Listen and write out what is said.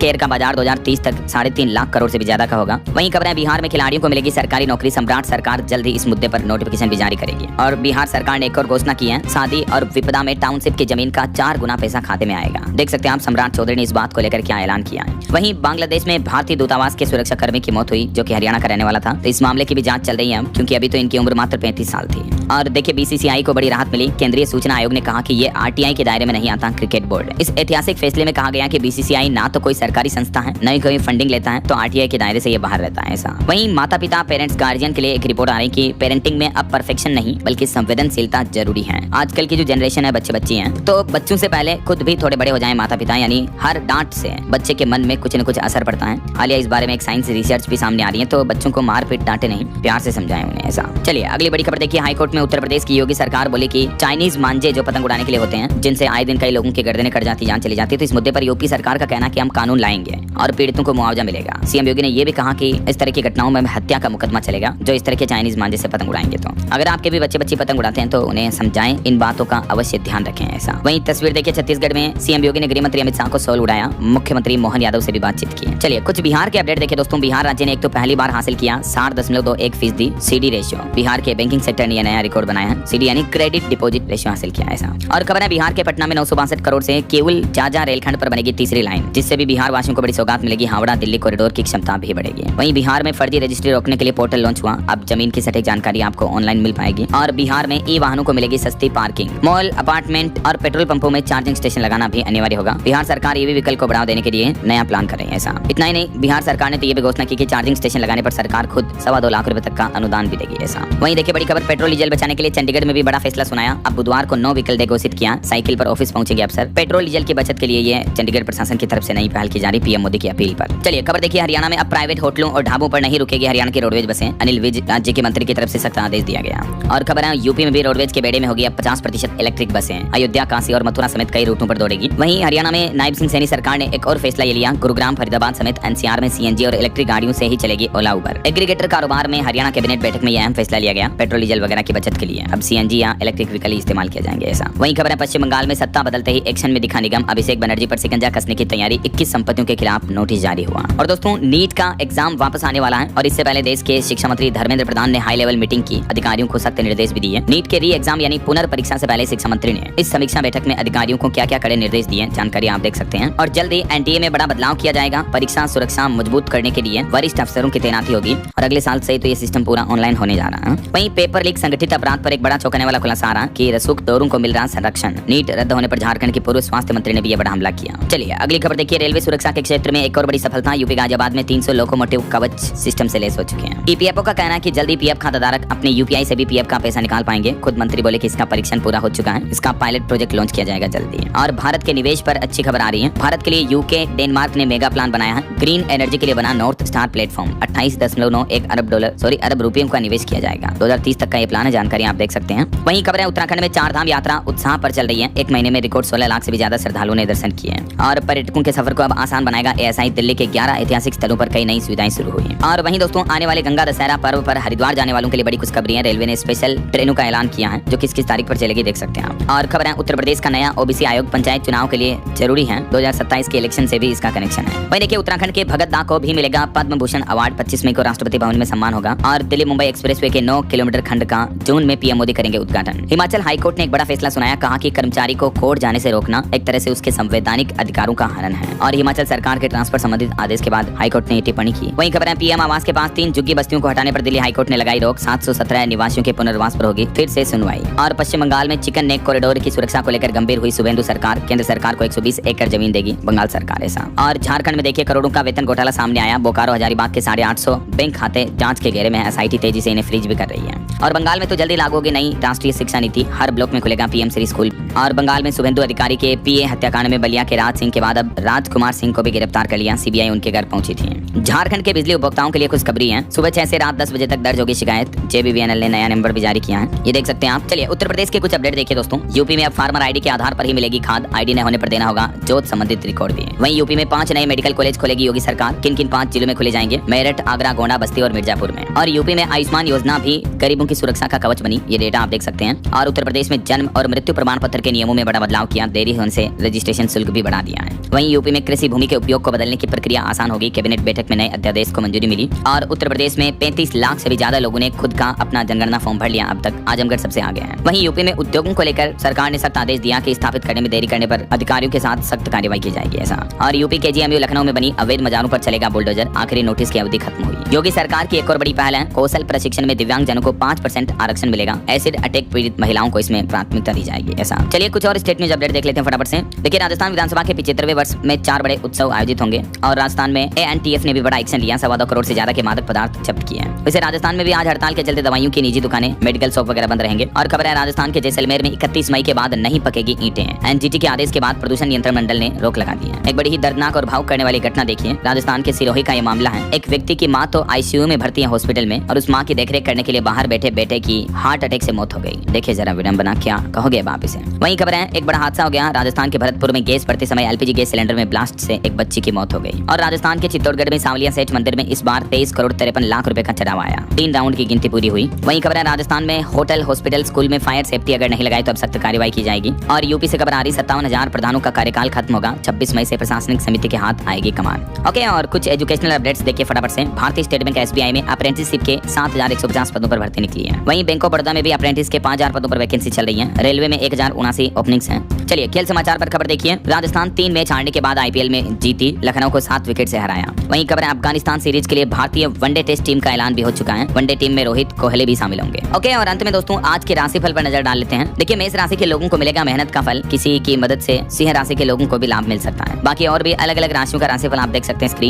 Care का बाजार 2030 तक 3.5 लाख करोड़ से भी ज्यादा का होगा। वहीं खबर है बिहार में खिलाड़ियों को मिलेगी सरकारी नौकरी। सम्राट सरकार जल्द ही इस मुद्दे पर नोटिफिकेशन भी जारी करेगी। और बिहार सरकार ने एक और घोषणा की है, शादी और विपदा में टाउनशिप की जमीन का 4 गुना पैसा खाते में आएगा। देख सकते हैं आप सम्राट चौधरी ने इस बात को लेकर क्या ऐलान किया है। वहीं बांग्लादेश में भारतीय दूतावास के सुरक्षा कर्मी की मौत हुई, जो कि हरियाणा का रहने वाला था। तो इस मामले की भी जांच चल रही है, क्योंकि अभी तो इनकी उम्र मात्र 35 साल थी। और देखिए बीसीसीआई को बड़ी राहत मिली। केंद्रीय सूचना आयोग ने कहा कि ये आरटीआई के दायरे में नहीं आता क्रिकेट बोर्ड। इस ऐतिहासिक फैसले में कहा गया कि बीसीसीआई ना तो कोई सरकारी संस्था है, न ही कोई फंडिंग लेता है, तो आरटीआई के दायरे से ये बाहर रहता है। ऐसा वहीं माता पिता पेरेंट्स गार्जियन के लिए एक रिपोर्ट आ रही कि पेरेंटिंग में अब परफेक्शन नहीं बल्कि संवेदनशीलता जरूरी है। आजकल की जो जनरेशन है, बच्चे बच्ची हैं, तो बच्चों से पहले खुद भी थोड़े बड़े हो जाएं माता पिता, यानी हर डांट से बच्चे के मन में कुछ न कुछ असर पड़ता है। हालिया इस बारे में एक साइंस रिसर्च भी सामने आ रही है। तो बच्चों को मार पीट डांटे नहीं, प्यार से समझाएं उन्हें। ऐसा चलिए अगली बड़ी खबर देखिए। हाईकोर्ट में उत्तर प्रदेश की योगी सरकार बोली कि चाइनीज मांझे जो पतंग उड़ाने के लिए होते हैं, जिनसे आए दिन कई लोगों की गर्दनें कट जाती, जान चली जाती है, तो इस मुद्दे पर यूपी सरकार का कहना है कि हम कानून लाएंगे और पीड़ितों को मुआवजा मिलेगा। सीएम योगी ने यह भी कहा कि इस तरह की घटनाओं में हत्या का मुकदमा चलेगा जो इस तरह के चाइनीज मांझे से पतंग उड़ाएंगे। तो अगर आपके भी बच्चे बच्ची पतंग उड़ाते हैं तो उन्हें समझाएं, इन बातों का अवश्य ध्यान रखें। ऐसा वहीं तस्वीर देखिए छत्तीसगढ़ में सीएम योगी ने गृह मंत्री अमित शाह को सॉल उड़ाया, मुख्यमंत्री मोहन यादव से भी बातचीत की। चलिए कुछ बिहार के अपडेट देखिए दोस्तों। बिहार राज्य ने एक तो पहली बार हासिल किया 60.21% सीडी रेशियो। बिहार के बैंकिंग सेक्टर ने यह नया रिकॉर्ड बनाया है। सीडी यानी क्रेडिट डिपॉजिट रेशियो हासिल किया ऐसा। और खबर है बिहार के पटना में 962 करोड़ से केवल जाजा रेलखंड पर बनेगी तीसरी लाइन, जिससे भी बिहार वासियों को बड़ी सौगात मिलेगी। हावड़ा दिल्ली कॉरिडोर की क्षमता भी बढ़ेगी। वहीं बिहार में फर्जी रजिस्ट्री रोकने के लिए पोर्टल लॉन्च हुआ। अब जमीन की सटीक जानकारी आपको ऑनलाइन मिल पाएगी। और बिहार में ई वाहनों को मिलेगी सस्ती पार्किंग। मॉल, अपार्टमेंट और पेट्रोल पंपों में चार्जिंग स्टेशन लगाना भी अनिवार्य होगा। बिहार सरकार ईवी व्हीकल को बढ़ावा देने के लिए नया प्लान कर रही है। ऐसा इतना ही नहीं, बिहार सरकार ने तो ये भी घोषणा की कि चार्जिंग स्टेशन लगाने पर सरकार खुद 2.25 लाख रुपए तक का अनुदान भी देगी। ऐसा वहीं देखिए बड़ी खबर, पेट्रोल डीजल बचाने के लिए चंडीगढ़ में भी बड़ा फैसला सुनाया। अब बुधवार को नो व्हीकल डे घोषित किया। साइकिल पर ऑफिस पहुंचेंगे अफसर। पेट्रोल डीजल की बचत के लिए ये चंडीगढ़ प्रशासन की तरफ से नई पहल की जा रही, पीएम मोदी की अपील पर। चलिए खबर देखिए, हरियाणा में अब प्राइवेट होटलों और ढाबों पर नहीं रुकेगी हरियाणा की रोडवेज बसें। अनिल विज राज्य के मंत्री की तरफ से सख्त आदेश दिया गया। और खबर है यूपी में भी रोडवेज के बेड़े में होगी अब 50% इलेक्ट्रिक बसें। अयोध्या, काशी और मथुरा समेत कई रूटों पर दौड़ेगी। वहीं हरियाणा में नायब सिंह सैनी सरकार ने एक और फैसला ये लिया। गुरुग्राम, फरीदाबाद समेत एनसीआर में सीएनजी और इलेक्ट्रिक गाड़ियों से ही चलेगी ओला उबर। एग्रीगेटर कारोबार में हरियाणा कैबिनेट बैठक में यह अहम फैसला लिया गया। पेट्रोल डीजल वगैरह की बचत के लिए अब सीएनजी या इलेक्ट्रिक व्हीकल इस्तेमाल किया जाएंगे। ऐसा वहीं खबर है पश्चिम बंगाल में सत्ता बदलते ही एक्शन में दिखा निगम। अभिषेक बनर्जी पर शिकंजा कसने की तैयारी। 21 संपत्तियों के खिलाफ नोटिस जारी हुआ। और दोस्तों नीट का एग्जाम वापस आने वाला है और इससे पहले देश के शिक्षा मंत्री धर्मेंद्र प्रधान ने हाई लेवल मीटिंग की। अधिकारियों को सख्त निर्देश भी दिए। नीट के री एग्जाम यानी पुनर्परीक्षा से पहले शिक्षा मंत्री ने इस समीक्षा बैठक में अधिकारियों को क्या क्या कड़े निर्देश दिए, जानकारी आप देख सकते हैं। और जल्द ही एनटीए में बड़ा बदलाव किया जाएगा। परीक्षा सुरक्षा मजबूत करने के लिए वरिष्ठ अफसरों की तैनाती होगी और अगले साल से तो ये सिस्टम पूरा ऑनलाइन होने जा रहा है। वहीं पेपर लीक संगठित अपराध पर एक बड़ा चौंकाने वाला खुलासा आ रहा कि रसूख दौरों को मिल रहा संरक्षण। नीट रद्द होने पर झारखंड के पूर्व स्वास्थ्य मंत्री ने भी बड़ा हमला किया। चलिए अगली खबर देखिए, रेलवे सुरक्षा के क्षेत्र में एक और बड़ी सफलता। यूपी गाजियाबाद में 300 लोकोमोटिव कवच सिस्टम से लैस हो चुके हैं। ईपीएफओ का कहना है कि जल्दी पीएफ खाताधारक अपने यूपीआई से भी पीएफ का पैसा निकाल पाएंगे। खुद मंत्री बोले कि इसका परीक्षण पूरा हो चुका है। इसका पायलट प्रोजेक्ट लॉन्च किया जाएगा जल्दी। और भारत के निवेश पर अच्छी खबर आ रही है। भारत के लिए यूके डेनमार्क ने मेगा प्लान बनाया है। ग्रीन एनर्जी के लिए बना नॉर्थ स्टार प्लेटफॉर्म। 28.91 अरब रुपयों का निवेश किया जाएगा। 2030 तक का ये प्लान है, जानकारी आप देख सकते हैं। वहीं खबर है उत्तराखंड में 4 धाम यात्रा उत्साह पर चल रही है। एक महीने में रिकॉर्ड 16 लाख से भी ज्यादा श्रद्धालुओं ने दर्शन किए। और पर्यटकों के सफर को अब आसान बनाएगा एएसआई। दिल्ली के 11 ऐतिहासिक स्थलों पर कई नई सुविधाएं शुरू हुई। और वहीं दोस्तों आने वाले गंगा दशहरा पर्व पर हरिद्वार जाने वालों के लिए बड़ी खुशखबरी है। रेलवे ने स्पेशल ट्रेनों का ऐलान किया है, जो किस तारीख पर चलेगी देख सकते हैं आप। और खबर है उत्तर प्रदेश का नया ओबीसी आयोग पंचायत चुनाव के लिए जरूरी है। 2027 के इलेक्शन से भी इसका कनेक्शन है। वहीं देखिए उत्तराखंड के भगत दा को भी मिलेगा पद्म भूषण अवार्ड। 25 मई को राष्ट्रपति भवन में सम्मान होगा। और दिल्ली मुंबई एक्सप्रेसवे के 9 किलोमीटर खंड का जून में पीएम मोदी करेंगे उद्घाटन। हिमाचल हाईकोर्ट ने एक बड़ा फैसला सुनाया। कहा कि कर्मचारी को कोर्ट जाने से रोकना एक तरह से उसके संवैधानिक अधिकारों का हनन है। और हिमाचल सरकार के ट्रांसफर संबंधित आदेश के बाद हाईकोर्ट ने टिप्पणी की। वहीं खबर है पीएम आवास के पास 3 झुग्गी बस्तियों को हटाने पर दिल्ली हाईकोर्ट ने लगाई रोक। 717 निवासियों के पुनर्वास पर होगी फिर से सुनवाई। और पश्चिम बंगाल में चिकन नेक कॉरिडोर की सुरक्षा को लेकर गंभीर हुई शुभेंदु सरकार। केंद्र सरकार को 120 एकड़ जमीन देगी बंगाल सरकार। ऐसा और झारखंड में देखिए करोड़ों का वेतन घोटाला सामने आया। बोकारो हजारीबाग के 850 बैंक खाते जांच के घेरे में। एसआईटी तेजी से इन्हें फ्रीज भी कर रही है। और बंगाल में तो जल्दी लागू होगी नई राष्ट्रीय शिक्षा नीति। हर ब्लॉक में खुलेगा पीएम श्री स्कूल। और बंगाल में शुभेंदु अधिकारी के पीए हत्याकांड में बलिया के राज सिंह के बाद अब राजकुमार सिंह को भी गिरफ्तार कर लिया। सीबीआई उनके घर पहुंची थी। झारखंड के बिजली उपभोक्ताओं के लिए खुशखबरी है। सुबह 6 से रात 10 बजे तक दर्ज होगी शिकायत। जेबीवीएनएल ने नया नंबर भी जारी किया है, ये देख सकते हैं आप। चलिए उत्तर प्रदेश के कुछ अपडेट देखिए दोस्तों। यूपी में अब फार्मर आईडी के आधार पर ही मिलेगी खाद। आईडी न होने पर देना होगा जोत संबंधित रिकॉर्ड भी। वहीं यूपी में 5 नए मेडिकल कॉलेज खोलेगी योगी सरकार। किन किन 5 जिलों में खोले जाएंगे? मेरठ, आगरा, गोंडा, बस्ती और मिर्जापुर में। और यूपी में आयुष्मान योजना भी गरीबों की सुरक्षा का कवच बनी, ये डेटा आप देख सकते हैं। और उत्तर प्रदेश में जन्म और मृत्यु प्रमाण पत्र के नियमों में बड़ा बदलाव किया। देरी होने से रजिस्ट्रेशन शुल्क भी बढ़ा दिया है। वहीं यूपी में कृषि भूमि के उपयोग को बदलने की प्रक्रिया आसान होगी। कैबिनेट बैठक में नए अध्यादेश को मंजूरी मिली और उत्तर प्रदेश में 35 लाख से भी ज्यादा लोगों ने खुद का अपना जनगणना फॉर्म भर लिया। अब तक आजमगढ़ सबसे आगे है। वहीं यूपी में उद्योगों को लेकर सरकार ने सख्त आदेश दिया कि स्थापित करने में देरी करने पर अधिकारियों के साथ सख्त कार्रवाई की जाएगी ऐसा। और यूपी के GMU लखनऊ में बनी अवैध मजारों पर चलेगा बुलडोजर, आखिरी नोटिस की अवधि खत्म हुई। योगी सरकार की एक और बड़ी पहल है, कौशल प्रशिक्षण में दिव्यांग जनों को 5% आरक्षण मिलेगा। एसिड अटैक पीड़ित महिलाओं को इसमें प्राथमिकता दी जाएगी ऐसा। चलिए कुछ और स्टेट न्यूज अपडेट देख लेते हैं फटाफट से। देखिए राजस्थान विधानसभा के 75वें वर्ष में 4 बड़े उत्सव आयोजित होंगे और राजस्थान में ANTF ने भी बड़ा एक्शन लिया। 2.25 करोड़ से ज्यादा के मादक पदार्थ जब्त किए हैं। वैसे राजस्थान में भी आज हड़ताल के चलते दवाइयों की निजी दुकानें, मेडिकल शॉप वगैरह बंद रहेंगे। और खबर है राजस्थान के जैसलमेर में 31 मई के बाद नहीं पकेगी ईंटें। NGT के आदेश के बाद प्रदूषण नियंत्रण मंडल ने रोक लगा दी है। एक बड़ी ही दर्दनाक और भावुक करने वाली घटना देखिए, राजस्थान के सिरोही का ये मामला है। एक व्यक्ति की मां तो ICU में भर्ती है हॉस्पिटल में और उस मां की देखरेख करने के लिए बाहर बैठे बेटे की हार्ट अटैक से मौत हो गई। देखिए जरा विडंबना, क्या कहोगे बाप इसे। वहीं खबर है एक बड़ा हादसा हो गया राजस्थान के भरतपुर में। गैस भरते समय LPG गैस सिलेंडर में ब्लास्ट से एक बच्ची की मौत हो गई। और राजस्थान के चित्तौड़गढ़ में सांवलिया सेठ मंदिर में इस बार 23 करोड़ 53 लाख रुपए का चढ़ावा आया। 3 राउंड की गिनती पूरी हुई। वहीं खबर है राजस्थान में होटल, हॉस्पिटल, स्कूल में फायर सेफ्टी अगर नहीं लगाई तो अब सख्त कार्रवाई की जाएगी। और यूपी से खबर आ रही 57,000 प्रधानों का कार्यकाल खत्म होगा। 26 मई से प्रशासनिक समिति के हाथ आएगी कमान। ओके, और कुछ एजुकेशनल अपडेट्स देखिए फटाफट से। भारतीय स्टेट बैंक SBI में अप्रेंटिसशिप के 7,150 पदों पर भर्ती निकली है। वहीं बैंक ऑफ बड़ौदा में भी अप्रेंटिस के 5,000 पदों पर वैकेंसी चल रही है। रेलवे में 1,079 ओपनिंग्स हैं। चलिए खेल समाचार पर खबर देखिए। राजस्थान 3 मैच हारने के बाद IPL में जीती, लखनऊ को 7 विकेट से हराया। वहीं खबर है अफगानिस्तान सीरीज के लिए भारतीय वनडे टेस्ट टीम का ऐलान भी हो चुका है। वनडे टीम में रोहित, कोहली भी शामिल होंगे। ओके, और अंत में दोस्तों आज के राशिफल पर नजर डाल लेते हैं। देखिए मेष राशि के लोगों को मिलेगा मेहनत का फल, किसी की मदद से सिंह राशि के लोगों को भी लाभ मिल सकता है। बाकी और भी अलग अलग राशियों का राशिफल आप देख सकते हैं स्क्रीन